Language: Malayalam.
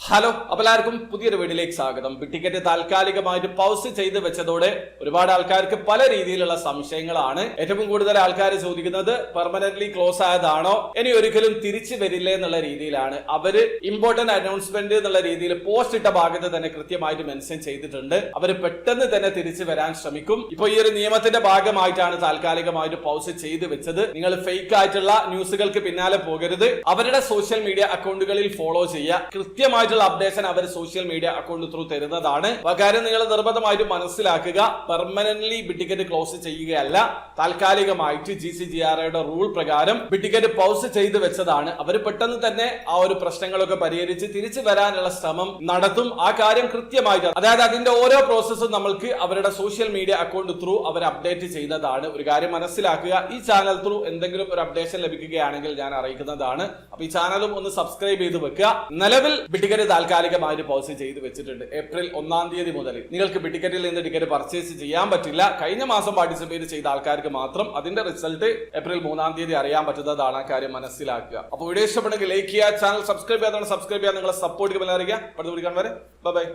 ഹലോ, അപ്പോൾ എല്ലാവർക്കും പുതിയൊരു വീഡിയോയിലേക്ക് സ്വാഗതം. ടിക്കറ്റ് താൽക്കാലികമായിട്ട് പൗസ് ചെയ്ത് വെച്ചതോടെ ഒരുപാട് ആൾക്കാർക്ക് പല രീതിയിലുള്ള സംശയങ്ങളാണ്. ഏറ്റവും കൂടുതൽ ആൾക്കാർ ചോദിക്കുന്നത് പെർമനന്റ്ലി ക്ലോസ് ആയതാണോ, ഇനി ഒരിക്കലും തിരിച്ചു വരില്ലേ എന്നുള്ള രീതിയിലാണ്. അവര് ഇമ്പോർട്ടന്റ് അനൗൺസ്മെന്റ് എന്നുള്ള രീതിയിൽ പോസ്റ്റ് ഇട്ട ഭാഗത്ത് തന്നെ കൃത്യമായിട്ട് മെൻഷൻ ചെയ്തിട്ടുണ്ട്. അവര് പെട്ടെന്ന് തന്നെ തിരിച്ചു വരാൻ ശ്രമിക്കും. ഇപ്പൊ ഈ ഒരു നിയമത്തിന്റെ ഭാഗമായിട്ടാണ് താൽക്കാലികമായിട്ട് പൗസ് ചെയ്ത് വെച്ചത്. നിങ്ങൾ ഫേക്ക് ആയിട്ടുള്ള ന്യൂസുകൾക്ക് പിന്നാലെ പോകരുത്. അവരുടെ സോഷ്യൽ മീഡിയ അക്കൗണ്ടുകളിൽ ഫോളോ ചെയ്യുക. കൃത്യമായി അപ്ഡേഷൻ അവർ സോഷ്യൽ മീഡിയ അക്കൗണ്ട് ത്രൂ തരുന്നതാണ്. കാര്യം നിങ്ങൾ നിർബന്ധമായിട്ട് മനസ്സിലാക്കുക, പെർമനന്റ്ലി ടിക്കറ്റ് ക്ലോസ് ചെയ്യുകയല്ല, താൽക്കാലികമായിട്ട് GCGRAയുടെ റൂൾ പ്രകാരം ടിക്കറ്റ് പൗസ് ചെയ്ത് വെച്ചതാണ്. അവർ പെട്ടെന്ന് തന്നെ ആ ഒരു പ്രശ്നങ്ങളൊക്കെ പരിഹരിച്ച് തിരിച്ചു വരാനുള്ള ശ്രമം നടത്തും. ആ കാര്യം കൃത്യമായിട്ട്, അതായത് അതിന്റെ ഓരോ പ്രോസസ്സും നമ്മൾക്ക് അവരുടെ സോഷ്യൽ മീഡിയ അക്കൗണ്ട് ത്രൂ അവർ അപ്ഡേറ്റ് ചെയ്യുന്നതാണ്. ഒരു കാര്യം മനസ്സിലാക്കുക, ഈ ചാനൽ ത്രൂ എന്തെങ്കിലും ഒരു അപ്ഡേഷൻ ലഭിക്കുകയാണെങ്കിൽ ഞാൻ അറിയിക്കുന്നതാണ്. അപ്പൊ ഈ ചാനലും ഒന്ന് സബ്സ്ക്രൈബ് ചെയ്ത് വെക്കുക. നിലവിൽ ടിക്കറ്റ് താൽക്കാലികമായിട്ട് പൗസ് ചെയ്ത് വെച്ചിട്ടുണ്ട്. ഏപ്രിൽ 1-ാം തീയതി മുതൽ നിങ്ങൾക്ക് ടിക്കറ്റിൽ നിന്ന് ടിക്കറ്റ് പർച്ചേസ് ചെയ്യാൻ പറ്റില്ല. കഴിഞ്ഞ മാസം പാർട്ടിസിപ്പേറ്റ് ചെയ്ത ആൾക്കാർക്ക് മാത്രം അതിന്റെ റിസൾട്ട് ഏപ്രിൽ 3-ാം തീയതി അറിയാൻ പറ്റുന്നതാണ്. ആ കാര്യം മനസ്സിലാക്കുക. അപ്പോൾ വീഡിയോ ഇഷ്ടപ്പെടുമെങ്കിൽ ലൈക്ക് ചെയ്യുക, ചാനൽ സബ്സ്ക്രൈബ് ചെയ്യാതെ സബ്സ്ക്രൈബ് ചെയ്യാൻ നിങ്ങളെ സപ്പോർട്ട് അറിയിക്കുക. അടുത്ത വീഡിയോ കാണും വരെ ബൈ.